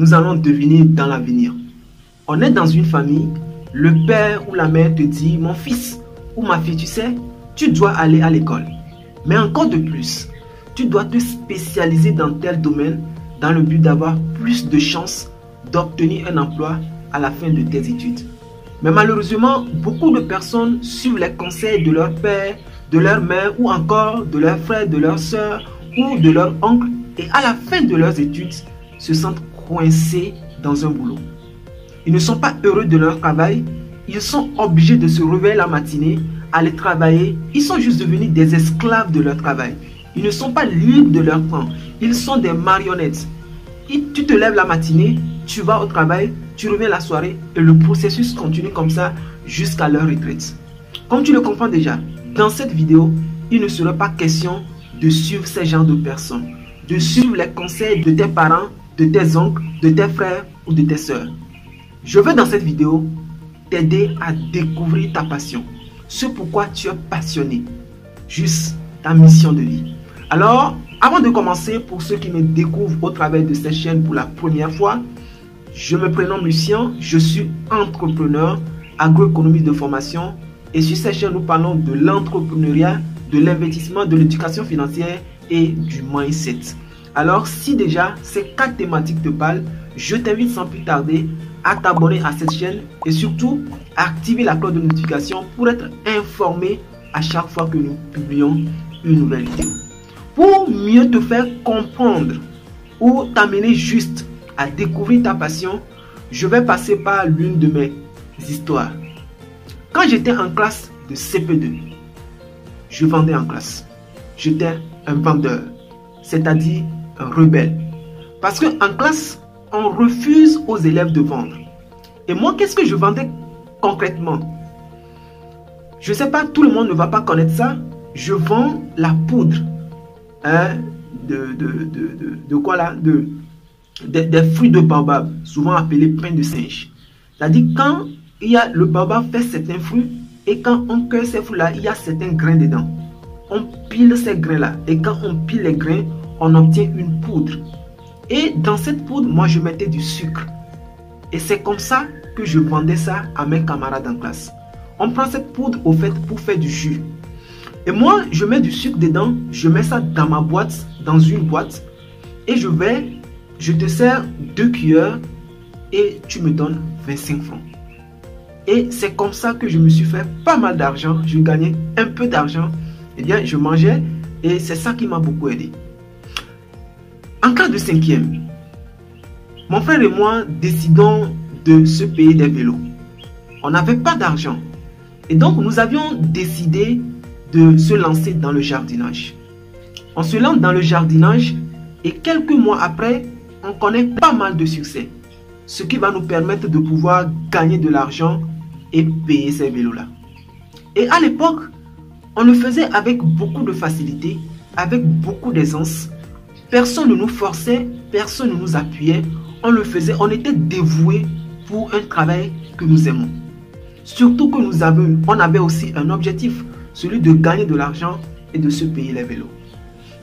nous allons devenir dans l'avenir. On est dans une famille, le père ou la mère te dit, mon fils ou ma fille, tu sais, tu dois aller à l'école. Mais encore de plus, tu dois te spécialiser dans tel domaine dans le but d'avoir plus de chances d'obtenir un emploi à la fin de tes études. Mais malheureusement, beaucoup de personnes suivent les conseils de leur père, de leur mère ou encore de leur frère, de leur soeur ou de leur oncle et à la fin de leurs études se sentent coincés dans un boulot. Ils ne sont pas heureux de leur travail, ils sont obligés de se réveiller la matinée, aller travailler, ils sont juste devenus des esclaves de leur travail. Ils ne sont pas libres de leur temps, ils sont des marionnettes. Et tu te lèves la matinée, tu vas au travail, tu reviens la soirée et le processus continue comme ça jusqu'à leur retraite. Comme tu le comprends déjà, dans cette vidéo, il ne sera pas question de suivre ces genres de personnes, de suivre les conseils de tes parents, de tes oncles, de tes frères ou de tes soeurs. Je veux dans cette vidéo t'aider à découvrir ta passion, ce pourquoi tu es passionné, juste ta mission de vie. Alors, avant de commencer, pour ceux qui me découvrent au travers de cette chaîne pour la première fois, je me prénomme Lucien, je suis entrepreneur, agroéconomiste de formation et sur cette chaîne nous parlons de l'entrepreneuriat, de l'investissement, de l'éducation financière et du mindset. Alors si déjà ces 4 thématiques te parlent, je t'invite sans plus tarder à t'abonner à cette chaîne et surtout à activer la cloche de notification pour être informé à chaque fois que nous publions une nouvelle vidéo. Pour mieux te faire comprendre ou t'amener juste à découvrir ta passion, je vais passer par l'une de mes histoires. Quand j'étais en classe de CP2, je vendais en classe. J'étais un vendeur, c'est-à-dire un rebelle. Parce qu'en classe, on refuse aux élèves de vendre. Et moi, qu'est-ce que je vendais concrètement? Je ne sais pas, tout le monde ne va pas connaître ça. Je vends la poudre. De quoi là? Des fruits de baobab, souvent appelés pain de singe. C'est-à-dire quand le baobab fait certains fruits et quand on cueille ces fruits-là, il y a certains grains dedans. On pile ces grains-là et quand on pile les grains, on obtient une poudre. Et dans cette poudre, moi je mettais du sucre. Et c'est comme ça que je vendais ça à mes camarades en classe. On prend cette poudre au fait pour faire du jus. Et moi, je mets du sucre dedans, je mets ça dans ma boîte, dans une boîte et je te sers 2 cuillères et tu me donnes 25 francs. Et c'est comme ça que je me suis fait pas mal d'argent. Je gagnais un peu d'argent. Eh bien, je mangeais et c'est ça qui m'a beaucoup aidé. En classe de 5e, mon frère et moi décidons de se payer des vélos. On n'avait pas d'argent. Et donc, nous avions décidé de se lancer dans le jardinage. On se lance dans le jardinage et quelques mois après, on connaît pas mal de succès. Ce qui va nous permettre de pouvoir gagner de l'argent et payer ces vélos-là. Et à l'époque, on le faisait avec beaucoup de facilité, avec beaucoup d'aisance. Personne ne nous forçait, personne ne nous appuyait. On le faisait, on était dévoués pour un travail que nous aimons. Surtout que on avait aussi un objectif, celui de gagner de l'argent et de se payer les vélos.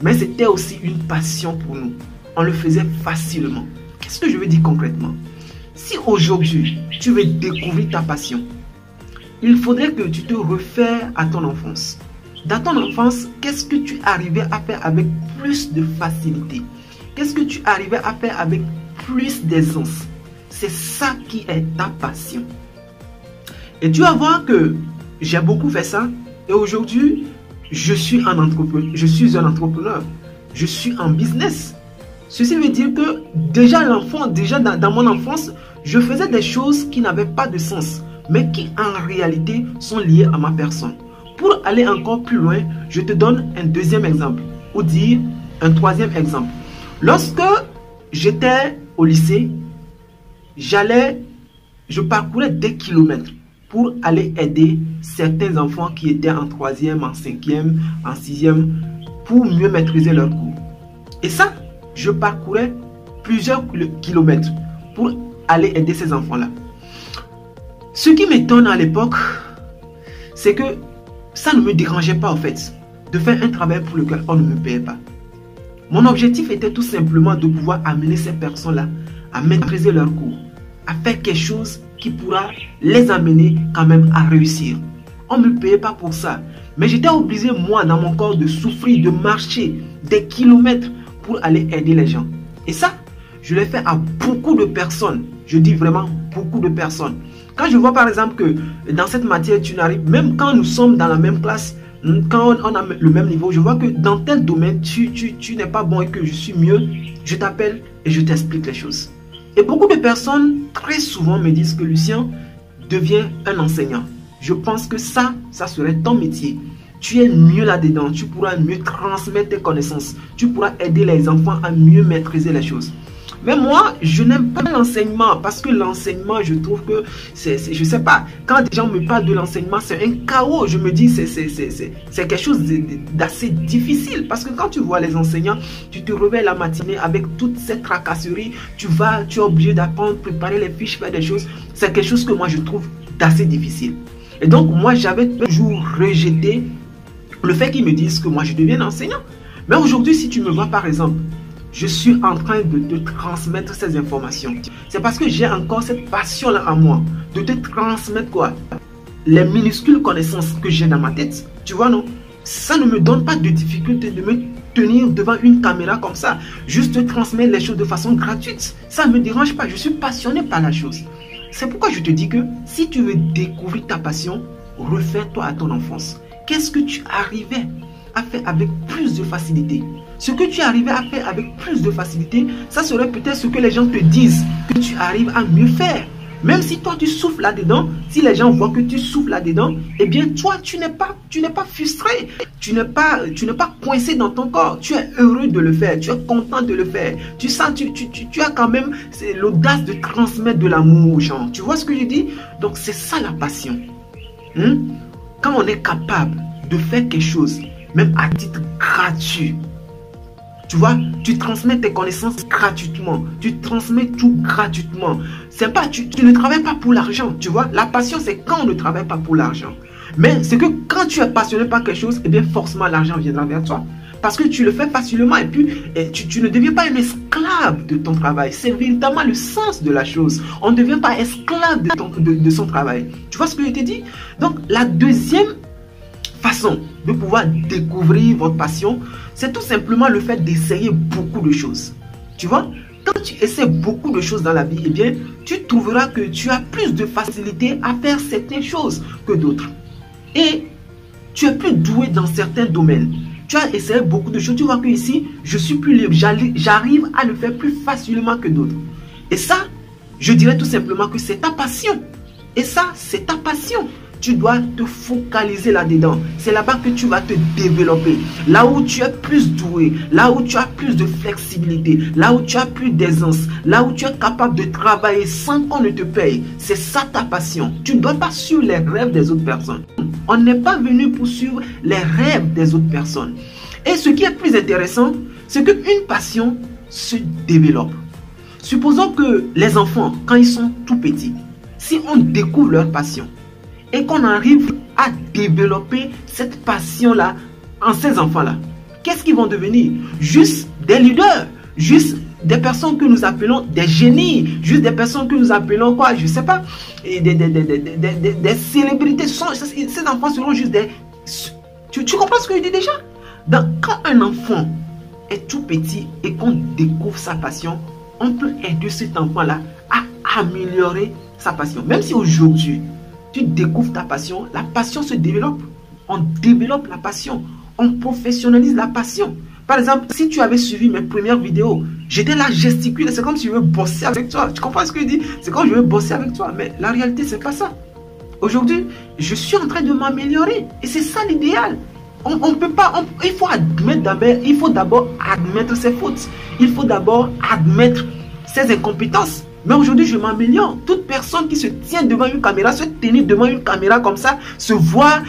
Mais c'était aussi une passion pour nous. On le faisait facilement. Qu'est-ce que je veux dire concrètement? Si aujourd'hui, tu veux découvrir ta passion, il faudrait que tu te réfères à ton enfance. Dans ton enfance, qu'est-ce que tu arrivais à faire avec plus de facilité? Qu'est-ce que tu arrivais à faire avec plus d'aisance? C'est ça qui est ta passion. Et tu vas voir que j'ai beaucoup fait ça. Et aujourd'hui, je suis un entrepreneur. Je suis en business. Ceci veut dire que déjà dans mon enfance, je faisais des choses qui n'avaient pas de sens, mais qui en réalité sont liées à ma personne. Pour aller encore plus loin, je te donne un deuxième exemple, ou dire un troisième exemple. Lorsque j'étais au lycée, je parcourais des kilomètres pour aller aider certains enfants qui étaient en 3e, en 5e, en 6e, pour mieux maîtriser leur cours. Et ça, je parcourais plusieurs kilomètres pour aller aider ces enfants-là. Ce qui m'étonne à l'époque, c'est que ça ne me dérangeait pas en fait, de faire un travail pour lequel on ne me payait pas. Mon objectif était tout simplement de pouvoir amener ces personnes-là à maîtriser leur cours, à faire quelque chose qui pourra les amener quand même à réussir. On ne me payait pas pour ça. Mais j'étais obligé, moi, dans mon corps, de souffrir, de marcher des kilomètres pour aller aider les gens. Et ça, je l'ai fait à beaucoup de personnes. Je dis vraiment beaucoup de personnes. Quand je vois par exemple que dans cette matière, tu n'arrives, même quand nous sommes dans la même classe, quand on a le même niveau, je vois que dans tel domaine, tu n'es pas bon et que je suis mieux, je t'appelle et je t'explique les choses. Et beaucoup de personnes, très souvent, me disent que Lucien, deviens un enseignant. Je pense que ça serait ton métier. Tu es mieux là-dedans, tu pourras mieux transmettre tes connaissances, tu pourras aider les enfants à mieux maîtriser les choses. Mais moi, je n'aime pas l'enseignement parce que l'enseignement, je trouve que je sais pas, quand des gens me parlent de l'enseignement, c'est un chaos. Je me dis, c'est quelque chose d'assez difficile parce que quand tu vois les enseignants, tu te réveilles la matinée avec toutes ces tracasseries, tu es obligé d'apprendre, préparer les fiches, faire des choses. C'est quelque chose que moi, je trouve d'assez difficile. Et donc, moi, j'avais toujours rejeté le fait qu'ils me disent que moi, je deviens enseignant. Mais aujourd'hui, si tu me vois, par exemple, je suis en train de te transmettre ces informations. C'est parce que j'ai encore cette passion-là en moi, de te transmettre quoi? Les minuscules connaissances que j'ai dans ma tête. Tu vois, non? Ça ne me donne pas de difficulté de me tenir devant une caméra comme ça. Juste te transmettre les choses de façon gratuite. Ça ne me dérange pas. Je suis passionné par la chose. C'est pourquoi je te dis que si tu veux découvrir ta passion, refais-toi à ton enfance. Qu'est-ce que tu arrivais à faire avec plus de facilité? Ce que tu arrivais à faire avec plus de facilité, ça serait peut-être ce que les gens te disent que tu arrives à mieux faire. Même si toi tu souffles là-dedans, si les gens voient que tu souffles là-dedans, eh bien toi tu n'es pas frustré, tu n'es pas coincé dans ton corps, tu es heureux de le faire, tu es content de le faire, tu sens, tu as quand même l'audace de transmettre de l'amour aux gens. Tu vois ce que je dis? Donc c'est ça la passion. Quand on est capable de faire quelque chose, même à titre gratuit, tu vois, tu transmets tes connaissances gratuitement. Tu transmets tout gratuitement. C'est pas, tu ne travailles pas pour l'argent. Tu vois, la passion, c'est quand on ne travaille pas pour l'argent. Mais c'est que quand tu es passionné par quelque chose, eh bien forcément l'argent viendra vers toi. Parce que tu le fais facilement et puis tu ne deviens pas un esclave de ton travail. C'est véritablement le sens de la chose. On ne devient pas esclave de son travail. Tu vois ce que je t'ai dit? Donc la deuxième façon de pouvoir découvrir votre passion, c'est tout simplement le fait d'essayer beaucoup de choses. Tu vois, quand tu essaies beaucoup de choses dans la vie, eh bien, tu trouveras que tu as plus de facilité à faire certaines choses que d'autres. Et tu es plus doué dans certains domaines. Tu as essayé beaucoup de choses. Tu vois que ici, je suis plus libre. J'arrive à le faire plus facilement que d'autres. Et ça, je dirais tout simplement que c'est ta passion. Et ça, c'est ta passion. Tu dois te focaliser là-dedans. C'est là-bas que tu vas te développer. Là où tu es plus doué, là où tu as plus de flexibilité, là où tu as plus d'aisance, là où tu es capable de travailler sans qu'on ne te paye. C'est ça ta passion. Tu ne dois pas suivre les rêves des autres personnes. On n'est pas venu pour suivre les rêves des autres personnes. Et ce qui est plus intéressant, c'est qu'une passion se développe. Supposons que les enfants, quand ils sont tout petits, si on découvre leur passion, et qu'on arrive à développer cette passion-là en ces enfants-là, qu'est-ce qu'ils vont devenir? Juste des leaders, juste des personnes que nous appelons des génies, juste des personnes que nous appelons quoi, je ne sais pas, des célébrités. Ces enfants seront juste des... Tu comprends ce que je dis déjà? Donc, quand un enfant est tout petit et qu'on découvre sa passion, on peut aider cet enfant-là à améliorer sa passion. Même si aujourd'hui, tu découvres ta passion, la passion se développe. On développe la passion. On professionnalise la passion. Par exemple, si tu avais suivi mes premières vidéos, j'étais là gesticuler. C'est comme si je veux bosser avec toi. Tu comprends ce que je dis? C'est comme si je veux bosser avec toi. Mais la réalité, c'est pas ça. Aujourd'hui, je suis en train de m'améliorer. Et c'est ça l'idéal. On peut pas... il faut d'abord admettre ses fautes. Il faut d'abord admettre ses incompétences. Mais aujourd'hui, je m'améliore. Toute personne qui se tient devant une caméra, se tenir devant une caméra comme ça, se voit,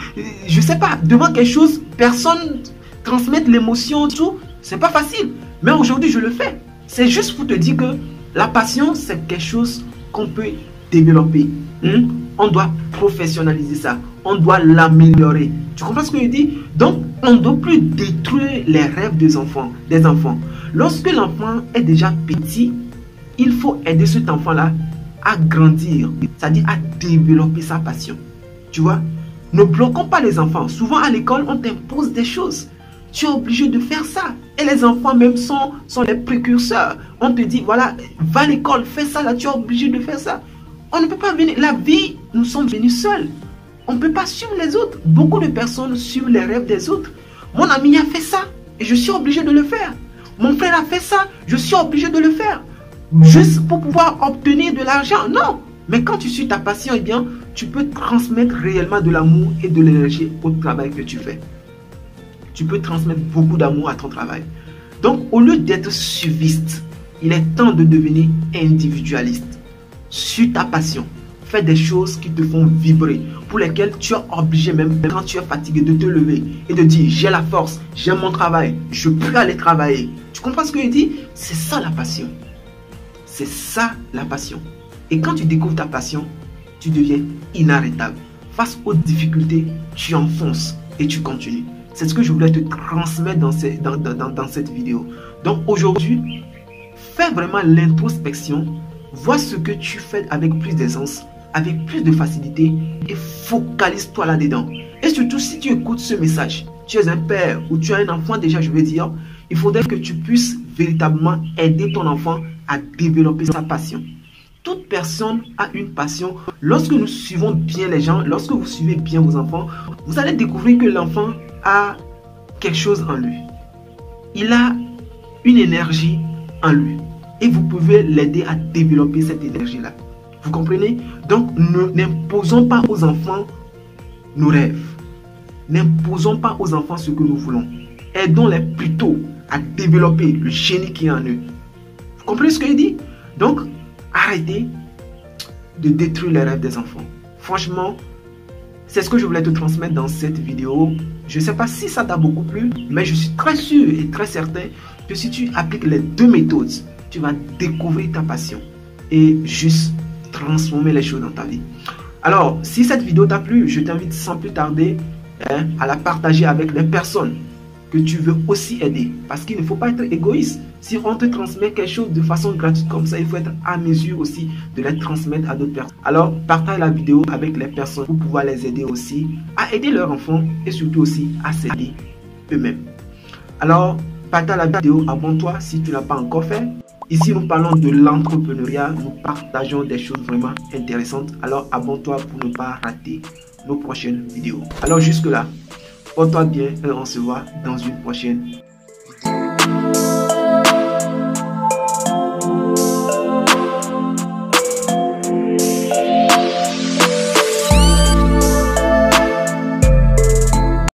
je sais pas, devant quelque chose, personne transmettre l'émotion, tout, c'est pas facile. Mais aujourd'hui, je le fais. C'est juste pour te dire que la passion, c'est quelque chose qu'on peut développer. On doit professionnaliser ça. On doit l'améliorer. Tu comprends ce que je dis? Donc, on ne doit plus détruire les rêves des enfants. Lorsque l'enfant est déjà petit, il faut aider cet enfant-là à grandir, c'est-à-dire à développer sa passion. Tu vois, ne bloquons pas les enfants. Souvent à l'école, on t'impose des choses. Tu es obligé de faire ça. Et les enfants même sont les précurseurs. On te dit, voilà, va à l'école, fais ça, là, tu es obligé de faire ça. On ne peut pas venir. La vie, nous sommes venus seuls. On ne peut pas suivre les autres. Beaucoup de personnes suivent les rêves des autres. Mon ami a fait ça et je suis obligé de le faire. Mon frère a fait ça, je suis obligé de le faire. Juste pour pouvoir obtenir de l'argent. Non. Mais quand tu suis ta passion, eh bien, tu peux transmettre réellement de l'amour et de l'énergie au travail que tu fais. Tu peux transmettre beaucoup d'amour à ton travail. Donc, au lieu d'être suiviste, il est temps de devenir individualiste. Suis ta passion. Fais des choses qui te font vibrer, pour lesquelles tu es obligé, même quand tu es fatigué, de te lever et de dire, j'ai la force, j'aime mon travail, je peux aller travailler. Tu comprends ce que je dis? C'est ça la passion. C'est ça la passion. Et quand tu découvres ta passion, tu deviens inarrêtable. Face aux difficultés, tu enfonces et tu continues. C'est ce que je voulais te transmettre dans cette vidéo. Donc aujourd'hui, fais vraiment l'introspection. Vois ce que tu fais avec plus d'aisance, avec plus de facilité et focalise-toi là-dedans. Et surtout, si tu écoutes ce message, tu es un père ou tu as un enfant déjà, je veux dire, il faudrait que tu puisses véritablement aider ton enfant à développer sa passion. Toute personne a une passion. Lorsque nous suivons bien les gens, lorsque vous suivez bien vos enfants, vous allez découvrir que l'enfant a quelque chose en lui. Il a une énergie en lui. Et vous pouvez l'aider à développer cette énergie-là. Vous comprenez? Donc, n'imposons pas aux enfants nos rêves. N'imposons pas aux enfants ce que nous voulons. Aidons-les plutôt à développer le génie qui est en eux. Vous comprenez ce que je dis? Donc, arrêtez de détruire les rêves des enfants. Franchement, c'est ce que je voulais te transmettre dans cette vidéo. Je ne sais pas si ça t'a beaucoup plu, mais je suis très sûr et très certain que si tu appliques les deux méthodes, tu vas découvrir ta passion et juste transformer les choses dans ta vie. Alors, si cette vidéo t'a plu, je t'invite sans plus tarder à la partager avec les personnes que tu veux aussi aider. Parce qu'il ne faut pas être égoïste. Si on te transmet quelque chose de façon gratuite comme ça, il faut être à mesure aussi de les transmettre à d'autres personnes. Alors, partage la vidéo avec les personnes pour pouvoir les aider aussi à aider leurs enfants et surtout aussi à s'aider eux-mêmes. Alors, partage la vidéo, abonne-toi si tu ne l'as pas encore fait. Ici, nous parlons de l'entrepreneuriat. Nous partageons des choses vraiment intéressantes. Alors, abonne-toi pour ne pas rater nos prochaines vidéos. Alors, jusque-là, porte-toi bien et on se voit dans une prochaine